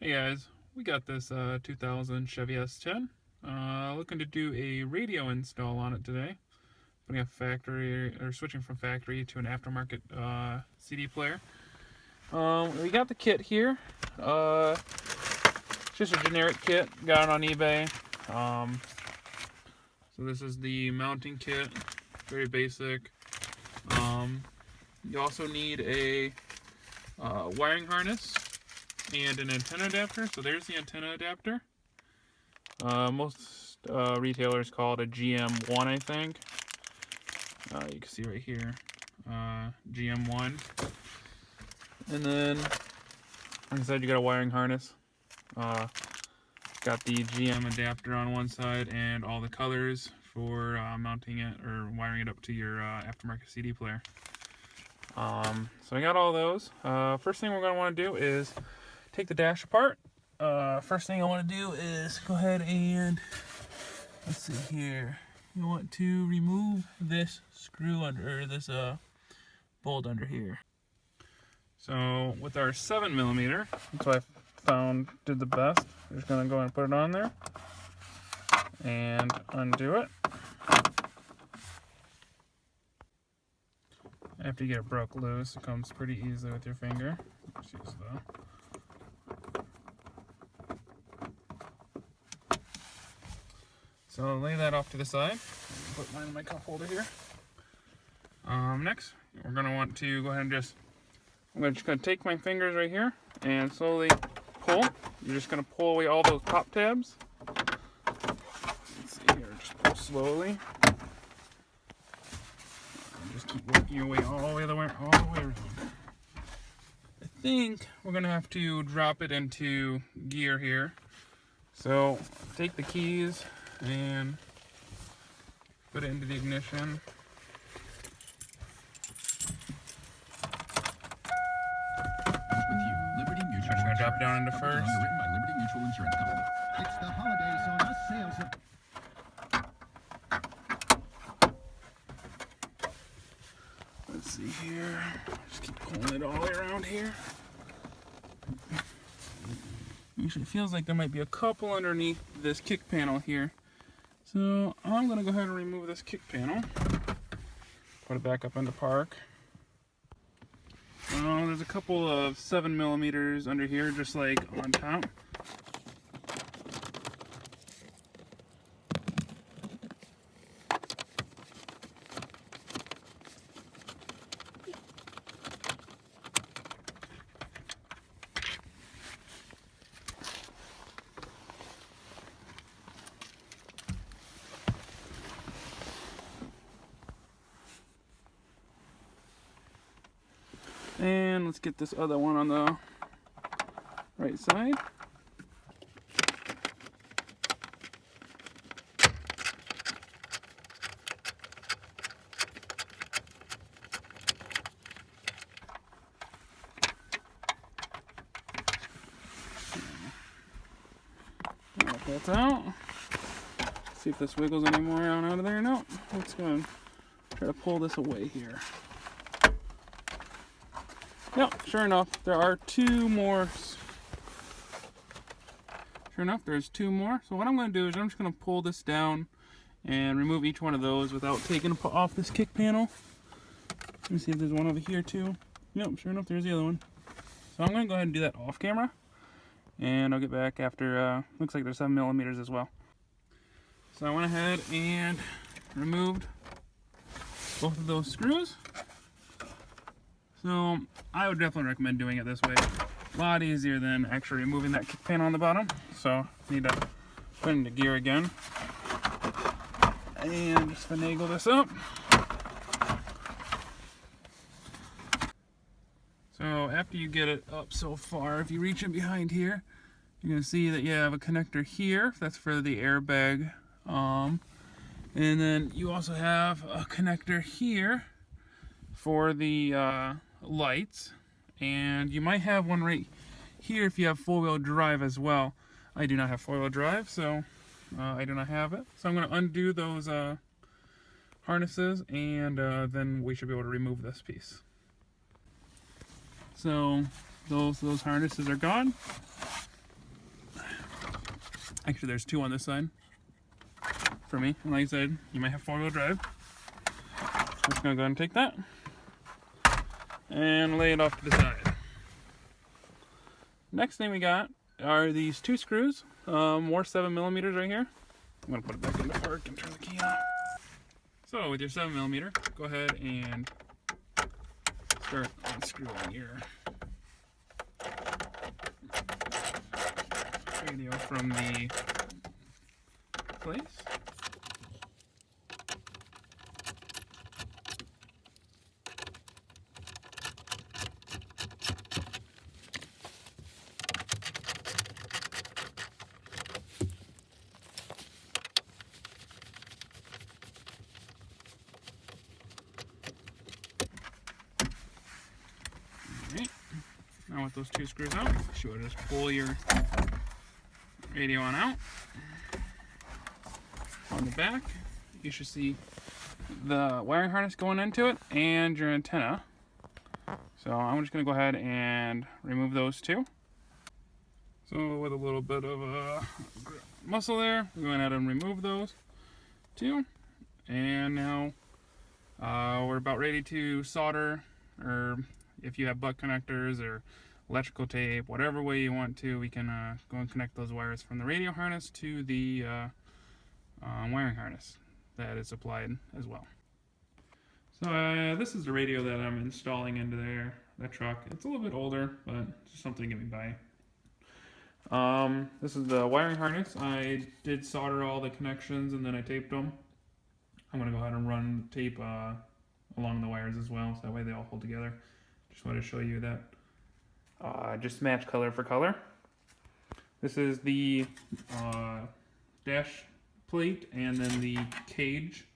Hey guys, we got this 2000 Chevy S10. Looking to do a radio install on it today. Putting a factory or switching from factory to an aftermarket CD player. We got the kit here. Just a generic kit. Got it on eBay. So this is the mounting kit. Very basic. You also need a wiring harness and an antenna adapter. So there's the antenna adapter. Most retailers call it a GM1, I think. You can see right here, GM1. And then, like I said, you got a wiring harness. Got the GM adapter on one side and all the colors for mounting it or wiring it up to your aftermarket CD player. So I got all those. First thing we're going to want to do is take the dash apart. First thing I want to do is go ahead and, let's see here. You want to remove this screw under, or this bolt under here. So with our 7mm, that's what I found did the best. We're just going to go and put it on there and undo it. After you get it broke loose, it comes pretty easily with your finger. Just use So I'll lay that off to the side. Put mine in my cup holder here. Next, we're going to want to go ahead and I'm just going to take my fingers right here and slowly pull. You're just going to pull away all those pop tabs. Let's see here, just pull slowly. And just keep working your way all the way around. I think we're going to have to drop it into gear here. So take the keys and put it into the ignition. I'm just going to drop it down into first. Underwritten by Liberty Mutual Insurance Company. It's the holidays, so us sales have... Let's see here. Just keep pulling it all the way around here. Actually, it feels like there might be a couple underneath this kick panel here. So I'm going to go ahead and remove this kick panel. Put it back up into park. There's a couple of 7mm under here, just like on top. And let's get this other one on the right side. Knock that out. See if this wiggles any more out of there. No, let's go and try to pull this away here. Yep, sure enough, there are two more. Sure enough, there's two more. So what I'm going to do is I'm just going to pull this down and remove each one of those without taking off this kick panel. Let me see if there's one over here too. Yep, sure enough, there's the other one. So I'm going to go ahead and do that off camera. And I'll get back after, looks like there's 7mm as well. So I went ahead and removed both of those screws. So I would definitely recommend doing it this way. A lot easier than actually removing that kick panel on the bottom. So need to put it into gear again. And just finagle this up. So after you get it up so far, if you reach in behind here, you're going to see that you have a connector here. That's for the airbag. And then you also have a connector here for the lights, and you might have one right here if you have four-wheel drive as well. I do not have four-wheel drive, so I do not have it. So I'm going to undo those harnesses, and then we should be able to remove this piece. So those harnesses are gone. Actually, there's 2 on this side for me. And like I said, you might have 4-wheel drive. I'm just gonna go ahead and take that and lay it off to the side. Next thing we got are these 2 screws, more 7mm right here. I'm gonna put it back into park and turn the key on. So with your 7mm, go ahead and start unscrewing your radio from the place. Alright, now with those 2 screws out, you would just pull your radio on out. On the back, you should see the wiring harness going into it and your antenna. So I'm just going to go ahead and remove those 2. So with a little bit of muscle there, we're going ahead and remove those 2. And now we're about ready to solder, or if you have butt connectors or electrical tape, whatever way you want to, we can go and connect those wires from the radio harness to the wiring harness that is applied as well. So this is the radio that I'm installing into that truck. It's a little bit older, but just something to get me by. This is the wiring harness. I did solder all the connections and then I taped them. I'm going to go ahead and run tape along the wires as well, so that way they all hold together. Just wanted to show you that. Just match color for color. This is the dash plate and then the cage.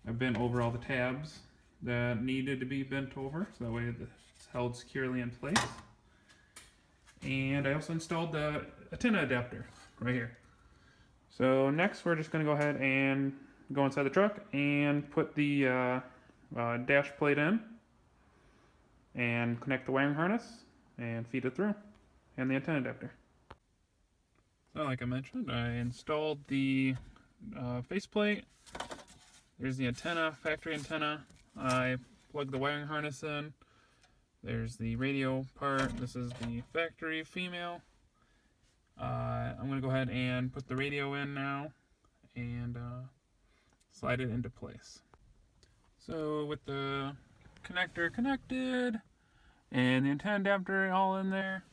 I've bent over all the tabs that needed to be bent over, so that way it's held securely in place. And I also installed the antenna adapter right here. So next we're just going to go ahead and go inside the truck and put the dash plate in and connect the wiring harness and feed it through, and the antenna adapter. So like I mentioned, I installed the faceplate. There's the antenna, factory antenna. I plugged the wiring harness in. There's the radio part. This is the factory female. I'm going to go ahead and put the radio in now and slide it into place. So with the connector connected and the antenna adapter all in there,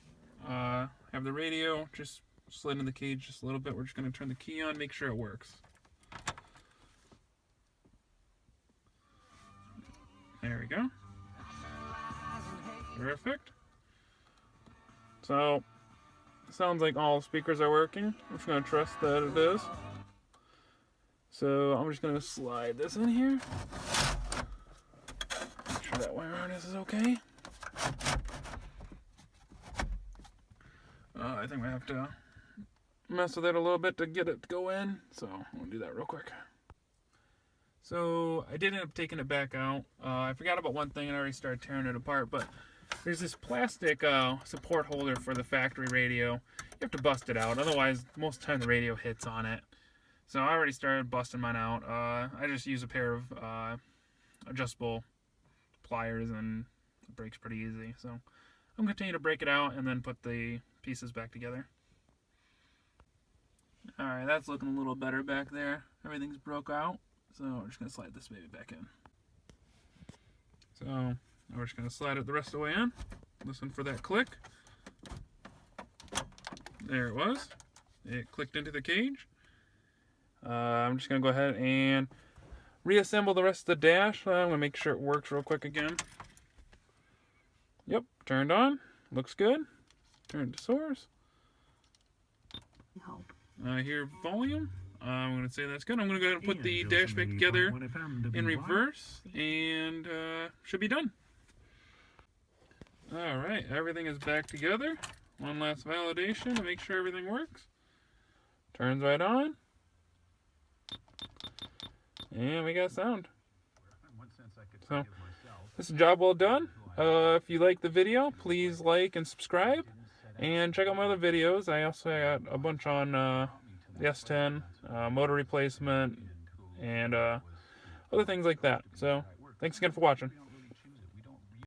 have the radio just slid in the cage just a little bit. We're just going to turn the key on, make sure it works. There we go. Perfect. So, sounds like all speakers are working. I'm just going to trust that it is. So, I'm just going to slide this in here. Make sure that wire harness is okay. I think we have to mess with it a little bit to get it to go in. So, we'll do that real quick. So, I did end up taking it back out. I forgot about one thing and I already started tearing it apart, but there's this plastic support holder for the factory radio. You have to bust it out, otherwise most of the time the radio hits on it. So I already started busting mine out. I just use a pair of adjustable pliers and it breaks pretty easy. So I'm going to continue to break it out and then put the pieces back together. Alright, that's looking a little better back there. Everything's broke out. So we're just going to slide this baby back in. So we're just going to slide it the rest of the way in. Listen for that click. There it was. It clicked into the cage. I'm just going to go ahead and reassemble the rest of the dash. I'm going to make sure it works real quick again. Yep, turned on. Looks good. Turn to source. Here, volume. I'm going to say that's good. I'm going to go ahead and put the dash back together in reverse, and should be done. Alright, everything is back together. One last validation to make sure everything works. Turns right on. And we got sound. So, this is a job well done. If you like the video, please like and subscribe. And check out my other videos. I also got a bunch on the S10, motor replacement, and other things like that. So thanks again for watching.